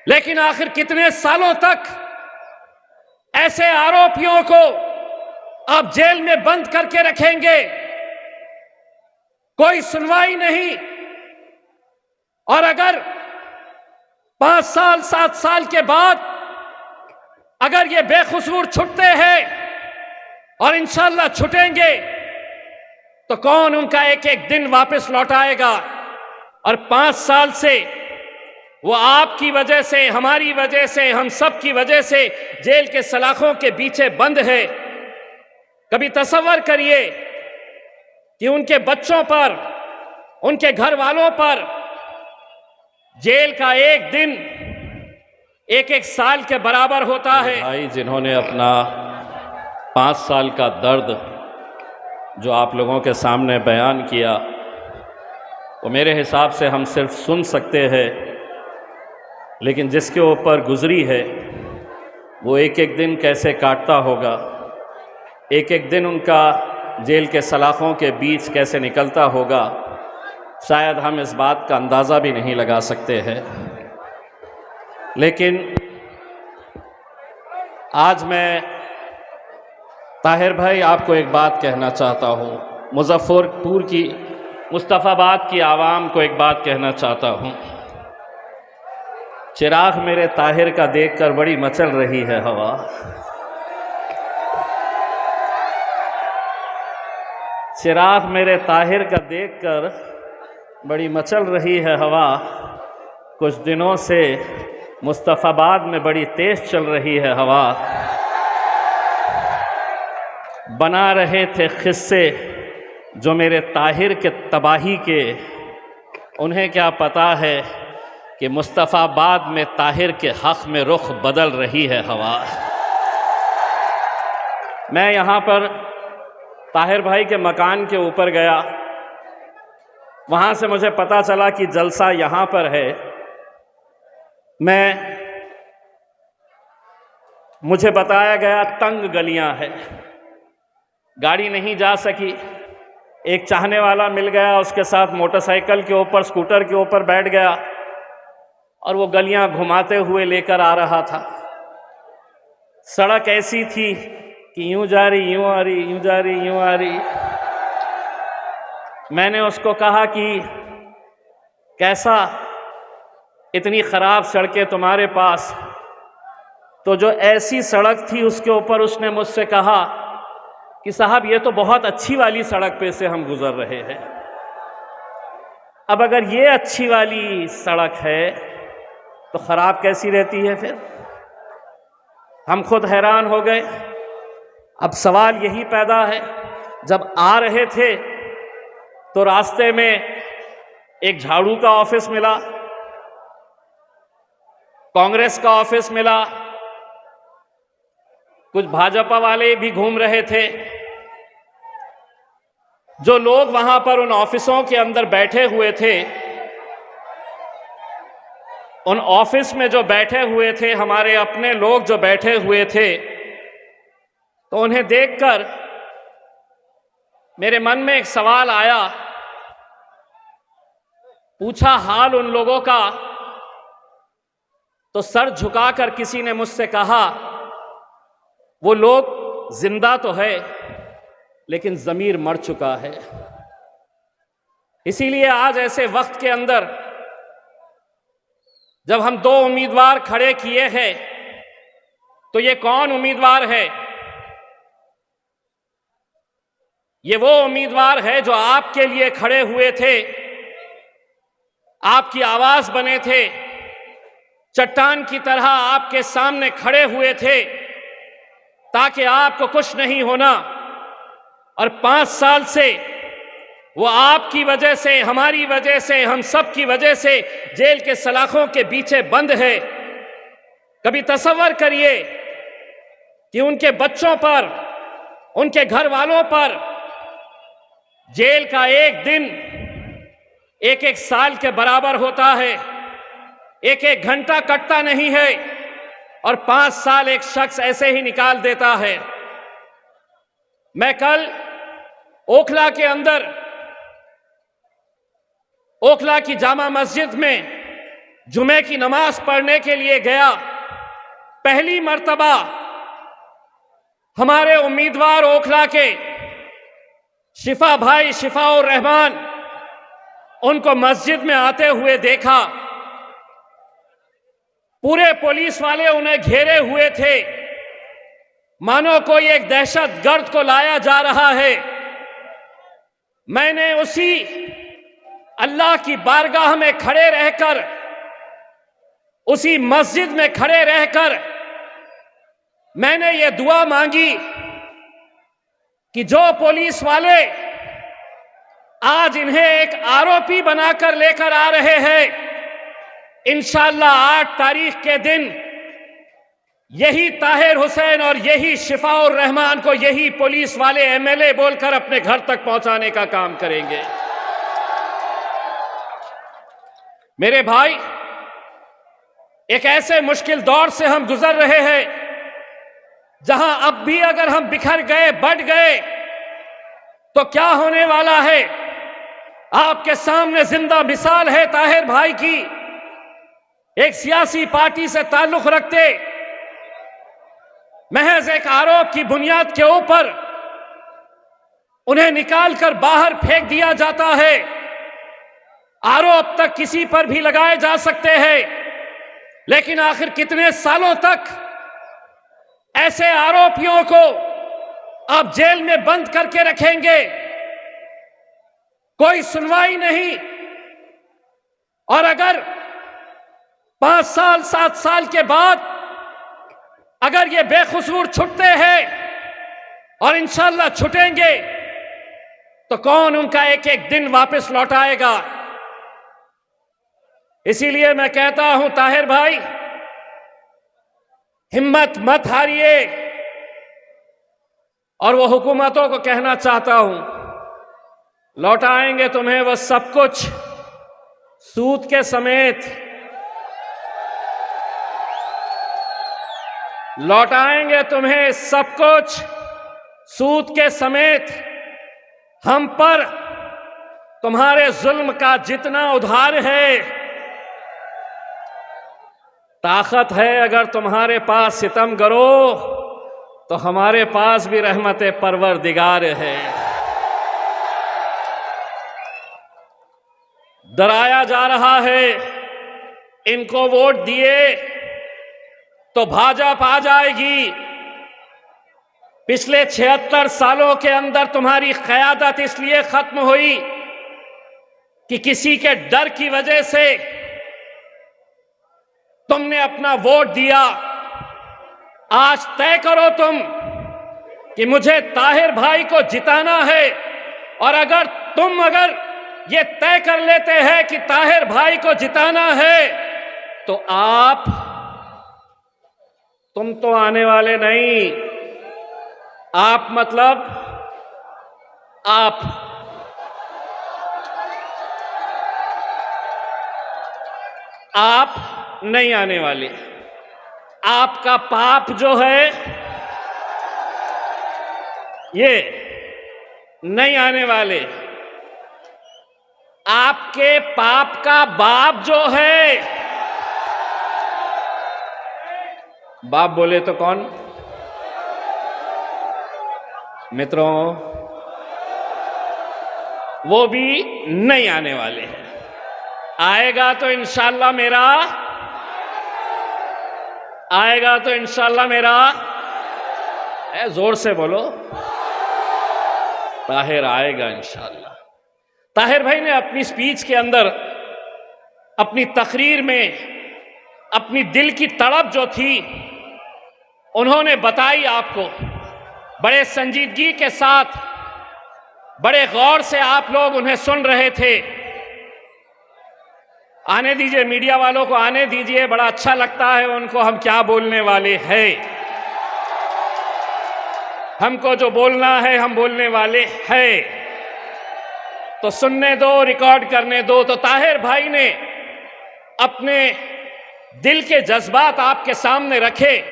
लेकिन आखिर कितने सालों तक ऐसे आरोपियों को आप जेल में बंद करके रखेंगे? कोई सुनवाई नहीं। और अगर 5 साल 7 साल के बाद अगर ये बेकसूर छुटते हैं और इंशाअल्लाह छुटेंगे तो कौन उनका एक एक दिन वापस लौटाएगा? और 5 साल से वो आपकी वजह से, हमारी वजह से, हम सब की वजह से जेल के सलाखों के पीछे बंद है। कभी तसव्वुर करिए कि उनके बच्चों पर, उनके घर वालों पर जेल का एक दिन एक एक साल के बराबर होता है। भाई, जिन्होंने अपना 5 साल का दर्द जो आप लोगों के सामने बयान किया, वो मेरे हिसाब से हम सिर्फ सुन सकते हैं, लेकिन जिसके ऊपर गुजरी है वो एक एक दिन कैसे काटता होगा, एक एक दिन उनका जेल के सलाखों के बीच कैसे निकलता होगा, शायद हम इस बात का अंदाज़ा भी नहीं लगा सकते हैं। लेकिन आज मैं ताहिर भाई आपको एक बात कहना चाहता हूँ, मुजफ्फरपुर की, मुस्तफ़ाबाद की आवाम को एक बात कहना चाहता हूँ। चिराग मेरे ताहिर का देखकर बड़ी मचल रही है हवा। चिराग मेरे ताहिर का देखकर बड़ी मचल रही है हवा। कुछ दिनों से मुस्तफ़ाबाद में बड़ी तेज़ चल रही है हवा। बना रहे थे किस्से जो मेरे ताहिर के तबाही के, उन्हें क्या पता है कि मुस्तफ़ाबाद में ताहिर के हक़ में रुख बदल रही है हवा। मैं यहाँ पर ताहिर भाई के मकान के ऊपर गया, वहाँ से मुझे पता चला कि जलसा यहाँ पर है। मुझे बताया गया तंग गलियाँ हैं, गाड़ी नहीं जा सकी। एक चाहने वाला मिल गया, उसके साथ मोटरसाइकिल के ऊपर, स्कूटर के ऊपर बैठ गया और वो गलियां घुमाते हुए लेकर आ रहा था। सड़क ऐसी थी कि यूं जा रही, यूं आ रही, यूं जा रही, यूं आ रही। मैंने उसको कहा कि कैसा, इतनी ख़राब सड़कें तुम्हारे पास? तो जो ऐसी सड़क थी उसके ऊपर उसने मुझसे कहा कि साहब ये तो बहुत अच्छी वाली सड़क पे से हम गुज़र रहे हैं। अब अगर ये अच्छी वाली सड़क है तो ख़राब कैसी रहती है फिर? हम खुद हैरान हो गए। अब सवाल यही पैदा है, जब आ रहे थे तो रास्ते में एक झाड़ू का ऑफिस मिला, कांग्रेस का ऑफिस मिला, कुछ भाजपा वाले भी घूम रहे थे। जो लोग वहां पर उन ऑफिसों के अंदर बैठे हुए थे, उन ऑफिस में जो बैठे हुए थे, हमारे अपने लोग जो बैठे हुए थे, तो उन्हें देखकर मेरे मन में एक सवाल आया। पूछा हाल उन लोगों का, तो सर झुकाकर किसी ने मुझसे कहा, वो लोग जिंदा तो है लेकिन ज़मीर मर चुका है। इसीलिए आज ऐसे वक्त के अंदर जब हम 2 उम्मीदवार खड़े किए हैं, तो ये कौन उम्मीदवार है? ये वो उम्मीदवार है जो आपके लिए खड़े हुए थे, आपकी आवाज बने थे, चट्टान की तरह आपके सामने खड़े हुए थे ताकि आपको कुछ नहीं होना। और 5 साल से वो आपकी वजह से, हमारी वजह से, हम सब की वजह से जेल के सलाखों के पीछे बंद है। कभी तसव्वुर करिए कि उनके बच्चों पर, उनके घर वालों पर जेल का एक दिन एक एक साल के बराबर होता है। एक एक घंटा कटता नहीं है और 5 साल एक शख्स ऐसे ही निकाल देता है। मैं कल ओखला के अंदर, ओखला की जामा मस्जिद में जुमे की नमाज पढ़ने के लिए गया। पहली मर्तबा हमारे उम्मीदवार ओखला के शिफा भाई शिफाउर रहमान उनको मस्जिद में आते हुए देखा। पूरे पुलिस वाले उन्हें घेरे हुए थे, मानो कोई एक दहशतगर्द को लाया जा रहा है। मैंने उसी अल्लाह की बारगाह में खड़े रहकर, उसी मस्जिद में खड़े रहकर मैंने ये दुआ मांगी कि जो पुलिस वाले आज इन्हें एक आरोपी बनाकर लेकर आ रहे हैं, इंशाअल्लाह 8 तारीख के दिन यही ताहिर हुसैन और यही शिफाउर रहमान को यही पुलिस वाले एमएलए बोलकर अपने घर तक पहुंचाने का काम करेंगे। मेरे भाई, एक ऐसे मुश्किल दौर से हम गुजर रहे हैं जहां अब भी अगर हम बिखर गए, बढ़ गए तो क्या होने वाला है। आपके सामने जिंदा मिसाल है ताहिर भाई की। एक सियासी पार्टी से ताल्लुक रखते, महज एक आरोप की बुनियाद के ऊपर उन्हें निकालकर बाहर फेंक दिया जाता है। आरोप तक किसी पर भी लगाए जा सकते हैं, लेकिन आखिर कितने सालों तक ऐसे आरोपियों को आप जेल में बंद करके रखेंगे? कोई सुनवाई नहीं। और अगर 5 साल 7 साल के बाद अगर ये बेकसूर छुटते हैं, और इंशाअल्लाह छुटेंगे, तो कौन उनका एक एक दिन वापस लौटाएगा? इसीलिए मैं कहता हूं ताहिर भाई, हिम्मत मत हारिए। और वो हुकूमतों को कहना चाहता हूं, लौटाएंगे तुम्हें वह सब कुछ सूद के समेत, लौटाएंगे तुम्हें सब कुछ सूद के समेत। हम पर तुम्हारे जुल्म का जितना उधार है, ताकत है अगर तुम्हारे पास सितम करो तो हमारे पास भी रहमत परवरदिगार है। डराया जा रहा है, इनको वोट दिए तो भाजपा आ जाएगी। पिछले 76 सालों के अंदर तुम्हारी क़यादत इसलिए खत्म हुई कि किसी के डर की वजह से तुमने अपना वोट दिया। आज तय करो तुम कि मुझे ताहिर भाई को जिताना है, और अगर ये तय कर लेते हैं कि ताहिर भाई को जिताना है, तो तुम तो आने वाले नहीं। आप मतलब आप नहीं आने वाले। आपका पाप जो है ये नहीं आने वाले। आपके पाप का बाप जो है, बाप बोले तो कौन? मित्रों, वो भी नहीं आने वाले हैं। आएगा तो इंशाअल्लाह मेरा, आएगा तो इंशाअल्लाह मेरा, जोर से बोलो, ताहिर आएगा इंशाअल्लाह। ताहिर भाई ने अपनी स्पीच के अंदर, अपनी तकरीर में अपनी दिल की तड़प जो थी उन्होंने बताई आपको। बड़े संजीदगी के साथ, बड़े गौर से आप लोग उन्हें सुन रहे थे। आने दीजिए, मीडिया वालों को आने दीजिए, बड़ा अच्छा लगता है उनको हम क्या बोलने वाले हैं। हमको जो बोलना है हम बोलने वाले हैं, तो सुनने दो, रिकॉर्ड करने दो। तो ताहिर भाई ने अपने दिल के जज्बात आपके सामने रखे।